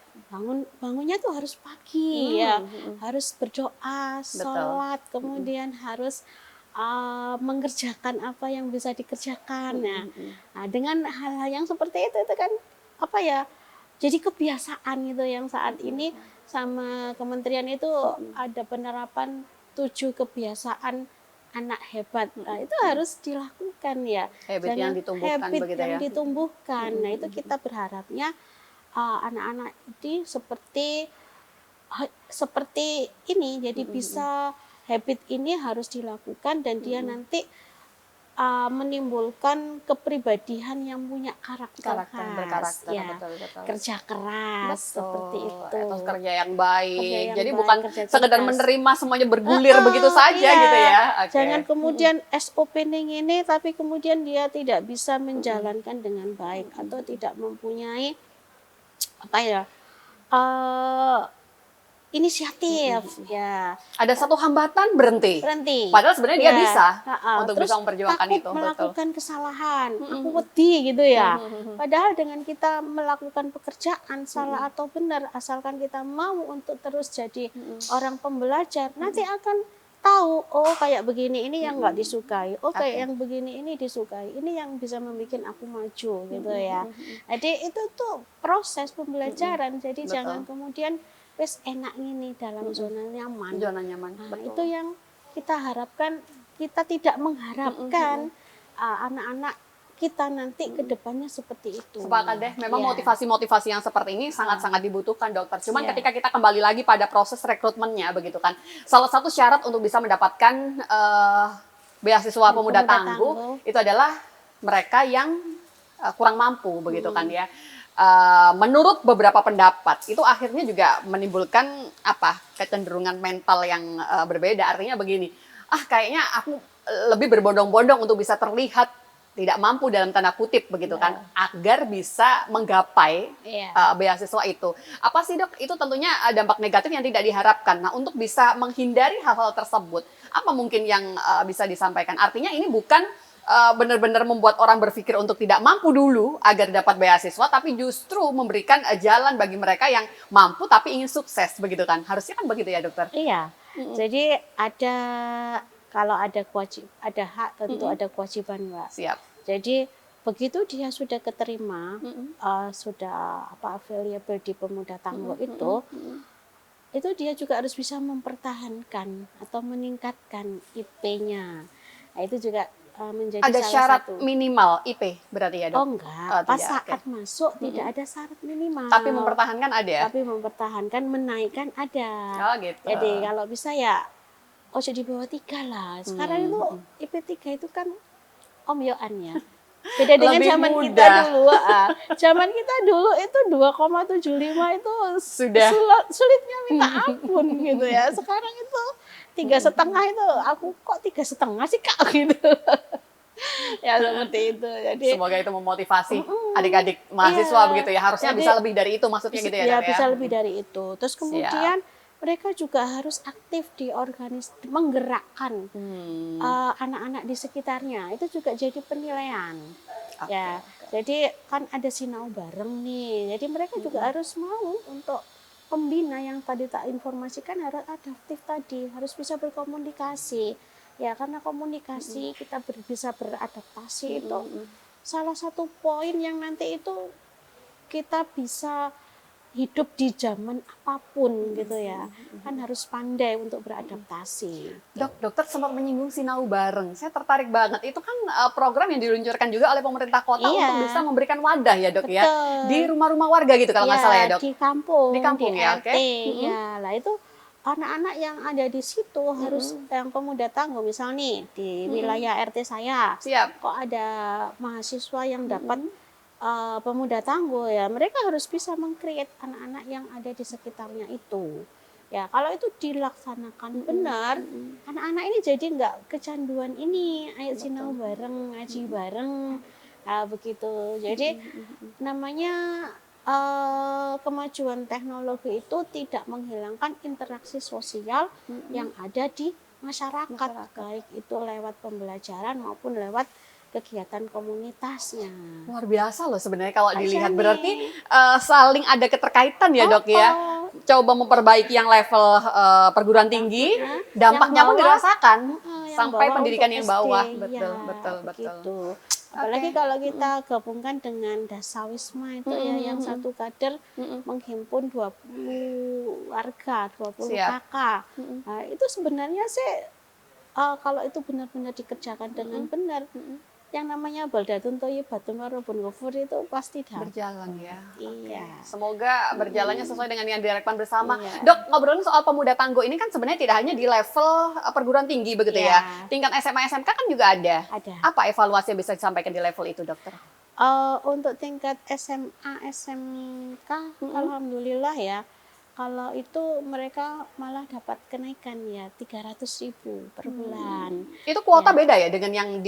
bangunnya tuh harus pagi ya, harus berdoa, sholat, kemudian harus mengerjakan apa yang bisa dikerjakan. Nah, dengan hal-hal yang seperti itu kan jadi kebiasaan gitu yang saat ini sama kementerian itu ada penerapan 7 kebiasaan anak hebat. Nah, itu harus dilakukan ya. Habit yang ditumbuhkan habit begitu yang ya. ditumbuhkan. Nah, itu kita berharapnya anak-anak ini seperti ini jadi bisa habit ini harus dilakukan dan dia nanti menimbulkan kepribadian yang punya karakter khas, berkarakter, ya. betul. Kerja keras seperti itu. Etos kerja yang baik. Kerja yang Jadi baik, bukan kerja sekedar cerdas. menerima semuanya bergulir begitu saja Iya. gitu ya. Oke. Jangan kemudian SOP ini tapi kemudian dia tidak bisa menjalankan dengan baik atau tidak mempunyai inisiatif ya. Ada satu hambatan berhenti. Padahal sebenarnya dia Ya. bisa untuk Terus bisa memperjuangkan takut itu. melakukan kesalahan, aku wedi gitu ya. Padahal dengan kita melakukan pekerjaan salah atau benar, asalkan kita mau untuk terus jadi orang pembelajar, nanti akan tahu kayak begini ini yang nggak disukai, kayak yang begini ini disukai, ini yang bisa membuat aku maju gitu ya. Jadi itu tuh proses pembelajaran. Jadi jangan kemudian wes enak ini dalam zona nyaman. Zona nyaman. Nah, betul. itu yang kita harapkan, kita tidak mengharapkan anak-anak kita nanti ke depannya seperti itu. Sepakat deh, memang Iya. motivasi-motivasi yang seperti ini sangat-sangat dibutuhkan, dokter. Cuman Iya. ketika kita kembali lagi pada proses rekrutmennya, begitu kan, salah satu syarat untuk bisa mendapatkan beasiswa pemuda tangguh itu adalah mereka yang kurang mampu, begitu kan ya. Menurut beberapa pendapat, itu akhirnya juga menimbulkan kecenderungan mental yang berbeda. Artinya begini, kayaknya aku lebih berbondong-bondong untuk bisa terlihat tidak mampu dalam tanda kutip begitu kan, agar bisa menggapai beasiswa itu. Apa sih dok? Itu tentunya dampak negatif yang tidak diharapkan. Nah, untuk bisa menghindari hal-hal tersebut, apa mungkin yang bisa disampaikan? Artinya ini bukan benar-benar membuat orang berpikir untuk tidak mampu dulu agar dapat beasiswa, tapi justru memberikan jalan bagi mereka yang mampu tapi ingin sukses begitu kan? Harusnya kan begitu ya dokter? Iya. Jadi kalau ada hak tentu ada kewajiban, Mbak. Siap. Jadi begitu dia sudah keterima, sudah available di pemuda tangguh itu dia juga harus bisa mempertahankan atau meningkatkan IP-nya. Nah, itu juga menjadi ada salah syarat satu. minimal IP berarti ya dok? Oh enggak, pas tidak, saat masuk tidak ada syarat minimal. Tapi mempertahankan ada ya? Tapi mempertahankan, menaikkan ada. Oh gitu. Jadi kalau bisa ya ojo di bawah 3 lah. Sekarang itu IP 3 itu kan omyoan ya. Beda dengan Lebih zaman mudah. kita dulu. Zaman kita dulu itu 2,75 itu Sudah. sulitnya minta ampun gitu ya. Sekarang itu 3,5 itu aku kok 3,5 sih Kak gitu. Ya seperti itu. Jadi semoga itu memotivasi adik-adik mahasiswa begitu ya. Harusnya Jadi, bisa lebih dari itu maksudnya gitu ya, ya, Dok, ya? bisa lebih dari itu. Terus kemudian mereka juga harus aktif di menggerakkan anak-anak di sekitarnya. Itu juga jadi penilaian. Ya, jadi kan ada sinau bareng nih. Jadi mereka juga harus mau untuk pembina yang tadi tak informasikan harus adaptif tadi, harus bisa berkomunikasi. Ya, karena komunikasi kita bisa beradaptasi itu salah satu poin yang nanti itu kita bisa hidup di zaman apapun gitu ya, kan harus pandai untuk beradaptasi. Dok, dokter sempat menyinggung sinau bareng. Saya tertarik banget. Itu kan program yang diluncurkan juga oleh pemerintah kota untuk bisa memberikan wadah ya dok ya, di rumah-rumah warga gitu kalau nggak salah ya dok. Di kampung, di kampung ya, RT, ya lah itu anak-anak yang ada di situ harus yang pemuda tangguh, misal nih di wilayah RT saya, kok ada mahasiswa yang dapat pemuda tangguh ya, mereka harus bisa meng-create anak-anak yang ada di sekitarnya itu. Ya, kalau itu dilaksanakan benar, anak-anak ini jadi nggak kecanduan ini, ayo sinau bareng, ngaji bareng, begitu. Jadi namanya kemajuan teknologi itu tidak menghilangkan interaksi sosial yang ada di masyarakat, baik itu lewat pembelajaran maupun lewat kegiatan komunitasnya. Luar biasa loh sebenarnya kalau dilihat. Berarti saling ada keterkaitan ya dok ya. Coba memperbaiki yang level perguruan tinggi, dampaknya pun dirasakan sampai pendidikan yang bawah. Betul. Apalagi kalau kita gabungkan dengan Dasawisma itu ya, yang satu kader menghimpun 20 warga, 20 kakak. Nah, itu sebenarnya sih kalau itu benar-benar dikerjakan dengan benar, yang namanya baldatun thayyibatun wa rabbun ghafur itu pasti berjalan ya. Iya. Semoga berjalannya sesuai dengan yang diharapkan bersama. Dok, ngobrolin soal pemuda tangguh ini kan sebenarnya tidak hanya di level perguruan tinggi begitu ya. Tingkat SMA SMK kan juga ada. Apa evaluasi yang bisa disampaikan di level itu, dokter? Untuk tingkat SMA SMK alhamdulillah ya. Kalau itu mereka malah dapat kenaikan ya 300.000 per bulan. Itu kuota beda ya dengan yang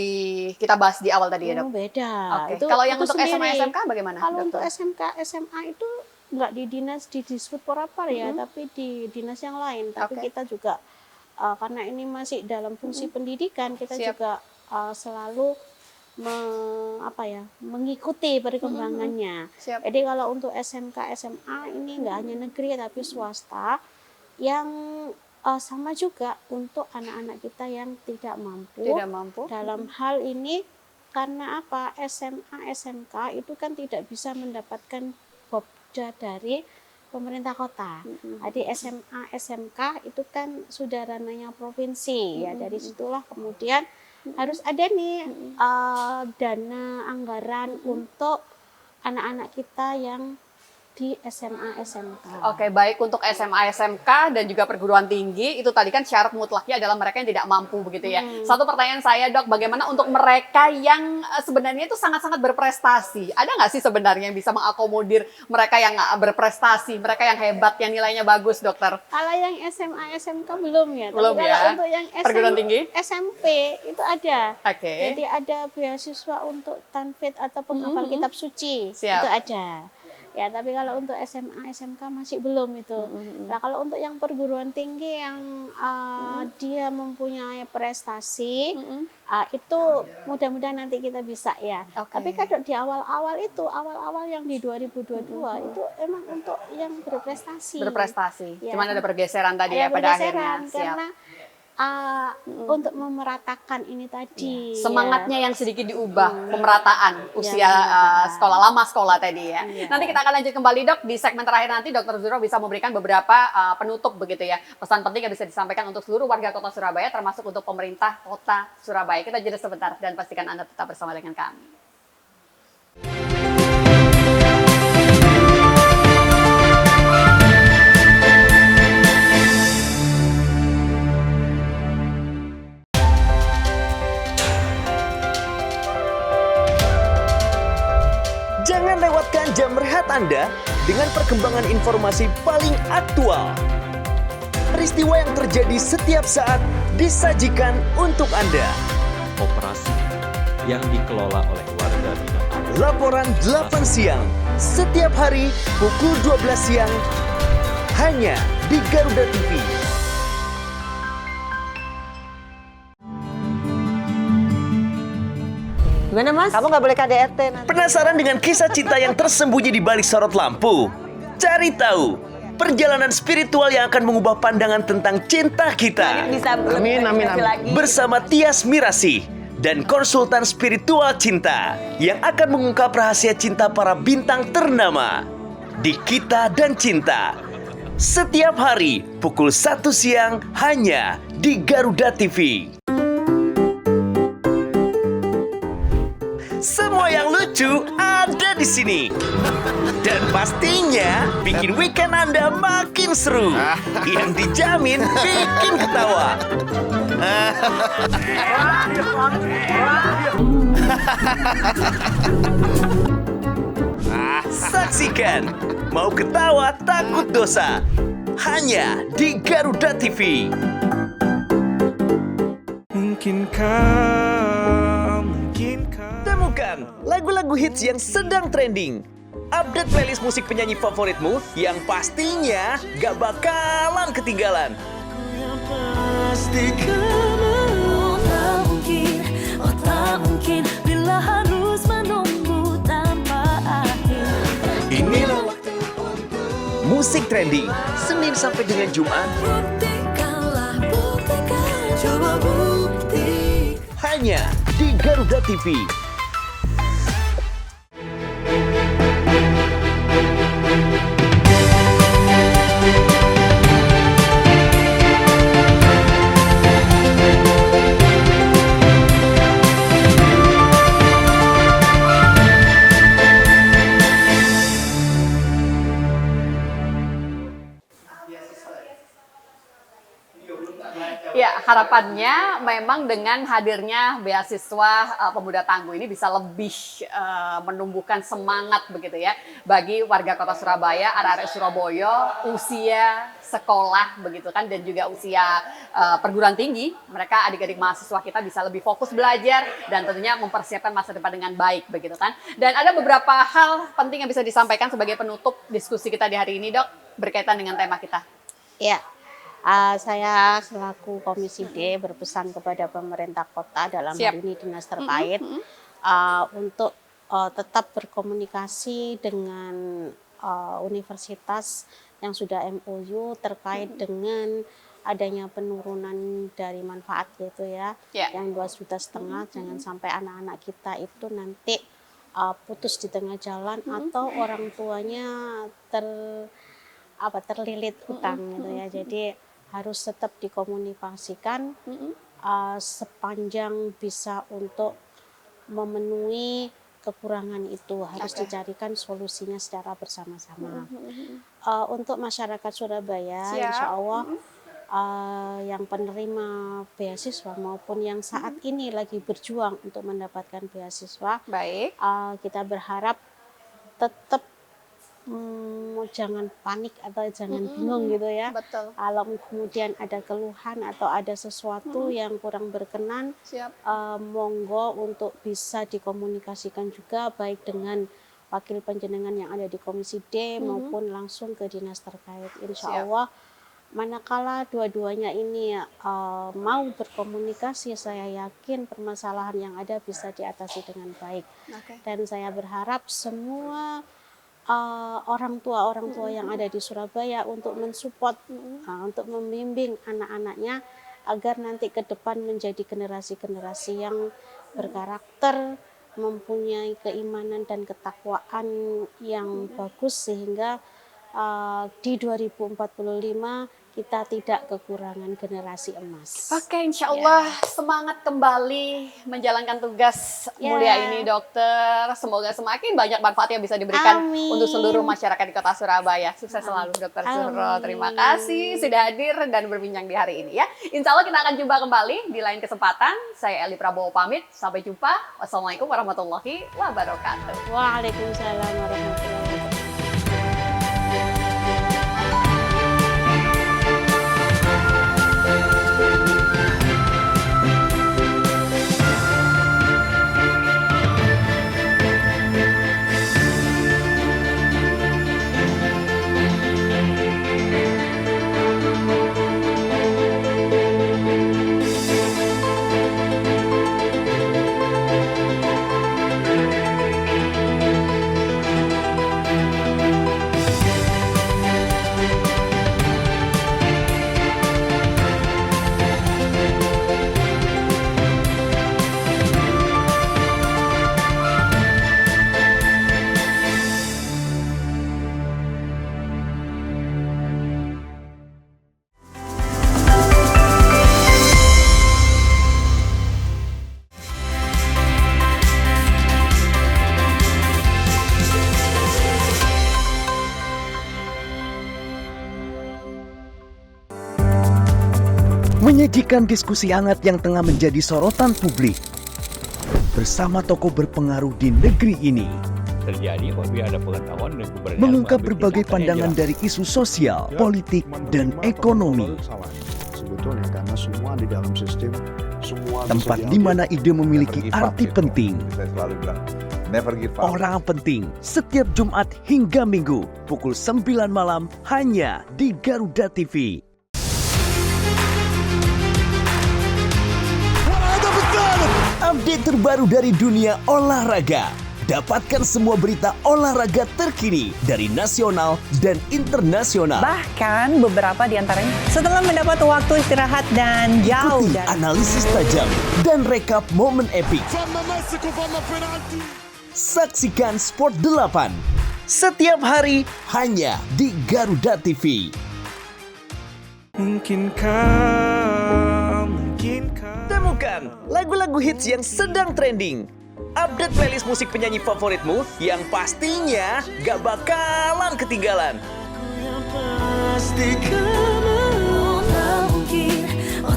kita bahas di awal tadi ya dok? Beda. Itu kalau yang untuk SMA SMK bagaimana? Kalau dokter? untuk SMK SMA itu nggak di dinas di Disbud Porapar ya, tapi di dinas yang lain. Tapi kita juga karena ini masih dalam fungsi pendidikan, kita juga selalu mengikuti perkembangannya. Jadi kalau untuk SMK SMA ini nggak hanya negeri tapi swasta yang sama juga untuk anak-anak kita yang tidak mampu. Dalam hal ini karena SMA SMK itu kan tidak bisa mendapatkan bobda dari pemerintah kota. Jadi SMA, SMK itu kan sudah ranahnya provinsi ya. Dari situlah kemudian harus ada nih dana anggaran untuk anak-anak kita yang di SMA, SMK. Oke, baik untuk SMA, SMK dan juga perguruan tinggi, itu tadi kan syarat mutlaknya adalah mereka yang tidak mampu begitu ya. Satu pertanyaan saya Dok, bagaimana untuk mereka yang sebenarnya itu sangat-sangat berprestasi? Ada nggak sih sebenarnya yang bisa mengakomodir mereka yang berprestasi, mereka yang hebat, yang nilainya bagus, Dokter? Kalau yang SMA, SMK belum ya. Belum tapi ya. Kalau untuk yang Perguruan tinggi? SMP itu ada. Oke. Jadi ada beasiswa untuk tanfid atau penghafal kitab suci. Siap. Itu ada. Ya, tapi kalau untuk SMA, SMK masih belum itu. Nah, kalau untuk yang perguruan tinggi yang dia mempunyai prestasi, itu mudah-mudahan nanti kita bisa ya. Tapi kadang di awal-awal yang di 2022 itu emang untuk yang berprestasi. Berprestasi. Ya. Cuman ada pergeseran tadi ya Ada pada pergeseran, akhirnya. Siap. karena untuk memeratakan ini tadi. Semangatnya yang sedikit diubah, pemerataan usia sekolah lama sekolah tadi ya. Nanti kita akan lanjut kembali Dok, di segmen terakhir nanti Dr. Zuro bisa memberikan beberapa penutup begitu ya. Pesan penting yang bisa disampaikan untuk seluruh warga kota Surabaya termasuk untuk pemerintah kota Surabaya. Kita jeda sebentar dan pastikan Anda tetap bersama dengan kami. Jangan lewatkan jam rehat Anda dengan perkembangan informasi paling aktual. Peristiwa yang terjadi setiap saat disajikan untuk Anda. Operasi yang dikelola oleh warga binaan. Laporan 8 siang, setiap hari pukul 12 siang, hanya di Garuda TV. Gimana Mas? Kamu nggak boleh KDRT nanti. Penasaran dengan kisah cinta yang tersembunyi di balik sorot lampu? Cari tahu perjalanan spiritual yang akan mengubah pandangan tentang cinta kita. Amin. Bersama Tias Mirasih dan konsultan spiritual cinta yang akan mengungkap rahasia cinta para bintang ternama di Kita dan Cinta. Setiap hari pukul 1 siang hanya di Garuda TV. Semua yang lucu ada di sini. Dan pastinya bikin weekend Anda makin seru. Yang dijamin bikin ketawa. Saksikan Mau Ketawa Takut Dosa hanya di Garuda TV. Temukan lagu-lagu hits yang sedang trending. Update playlist musik penyanyi favoritmu yang pastinya gak bakalan ketinggalan. Tak mungkin bila harus menunggu tanpa akhir. Inilah waktu musik trending Senin sampai dengan Jumat. Buktikanlah, buktikan, coba bukti. Hanya di Garuda TV. Ya, harapannya memang dengan hadirnya beasiswa Pemuda Tangguh ini bisa lebih menumbuhkan semangat begitu ya bagi warga kota Surabaya, anak-anak Surabaya, usia sekolah begitu kan, dan juga usia perguruan tinggi. Mereka adik-adik mahasiswa kita bisa lebih fokus belajar dan tentunya mempersiapkan masa depan dengan baik begitu kan. Dan ada beberapa hal penting yang bisa disampaikan sebagai penutup diskusi kita di hari ini, Dok, berkaitan dengan tema kita. Ya. Saya selaku Komisi D berpesan kepada pemerintah kota dalam hal ini dinas terkait untuk tetap berkomunikasi dengan universitas yang sudah MOU terkait dengan adanya penurunan dari manfaat gitu ya, yang 2,5 juta, jangan sampai anak-anak kita itu nanti putus di tengah jalan atau orang tuanya terlilit utang gitu ya. Jadi harus tetap dikomunikasikan sepanjang bisa untuk memenuhi kekurangan itu, harus dicarikan solusinya secara bersama-sama. Untuk masyarakat Surabaya, insya Allah yang penerima beasiswa maupun yang saat ini lagi berjuang untuk mendapatkan beasiswa, kita berharap tetap jangan panik atau jangan bingung gitu ya. Kalau kemudian ada keluhan atau ada sesuatu yang kurang berkenan, monggo untuk bisa dikomunikasikan juga baik dengan wakil panjenengan yang ada di Komisi D maupun langsung ke dinas terkait. Insya Allah manakala dua-duanya ini mau berkomunikasi, saya yakin permasalahan yang ada bisa diatasi dengan baik. Dan saya berharap semua orang tua yang ada di Surabaya untuk mensupport, untuk membimbing anak-anaknya agar nanti ke depan menjadi generasi-generasi yang berkarakter, mempunyai keimanan dan ketakwaan yang bagus sehingga di 2045 kita tidak kekurangan generasi emas. Oke, insya Allah semangat kembali menjalankan tugas mulia ini, dokter. Semoga semakin banyak manfaat yang bisa diberikan untuk seluruh masyarakat di Kota Surabaya. Sukses selalu, Dokter Suhro. Terima kasih sudah hadir dan berbincang di hari ini ya. Insya Allah kita akan jumpa kembali di lain kesempatan. Saya Eli Prabowo pamit. Sampai jumpa. Wassalamualaikum warahmatullahi wabarakatuh. Waalaikumsalam warahmatullahi wabarakatuh. Menyajikan diskusi hangat yang tengah menjadi sorotan publik bersama tokoh berpengaruh di negeri ini. Terjadi apabila ada pengetahuan dan keberanian mengungkap berbagai pandangan dari isu sosial, politik, dan ekonomi. Sebetulnya karena semua di dalam sistem, semua tempat di mana ide memiliki arti penting. Saya selalu bilang, never give up. Orang penting setiap Jumat hingga Minggu pukul 9 malam hanya di Garuda TV. Update terbaru dari dunia olahraga. Dapatkan semua berita olahraga terkini dari nasional dan internasional. Bahkan beberapa di antaranya setelah mendapat waktu istirahat dan jauh dari analisis tajam dan rekap momen epik. Saksikan Sport 8 setiap hari hanya di Garuda TV. Temukan lagu-lagu hits yang sedang trending. Update playlist musik penyanyi favoritmu yang pastinya gak bakalan ketinggalan.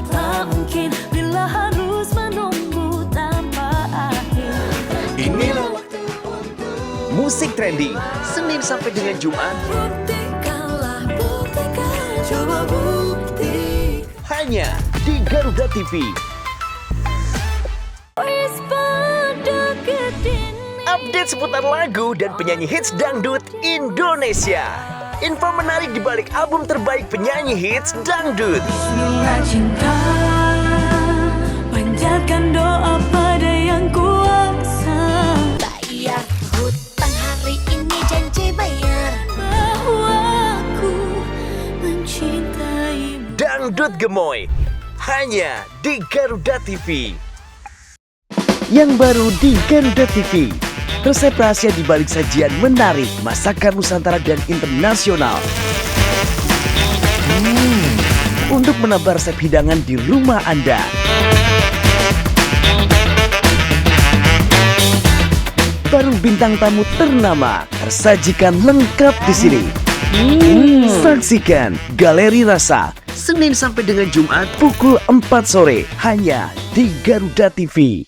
Tak mungkin bila harus menunggu tanpa akhir. Inilah waktu musik trending Senin sampai dengan Jumat. Buktikanlah, buktikan, coba bukti. Hanya di Garuda TV. Update seputar lagu dan penyanyi hits dangdut Indonesia. Info menarik di balik album terbaik penyanyi hits dangdut. Bismillah cinta, panjatkan doa pada yang kuasa. Bayar hutang hari ini, janji bayar bahwa aku mencintaimu. Dangdut Gemoy hanya di Garuda TV. Yang baru di Garuda TV, resep rahasia di balik sajian menarik masakan Nusantara dan internasional. untuk menambah resep hidangan di rumah Anda. Baru bintang tamu ternama tersajikan lengkap di sini. Saksikan Galeri Rasa Senin sampai dengan Jumat pukul 4 sore hanya di Garuda TV.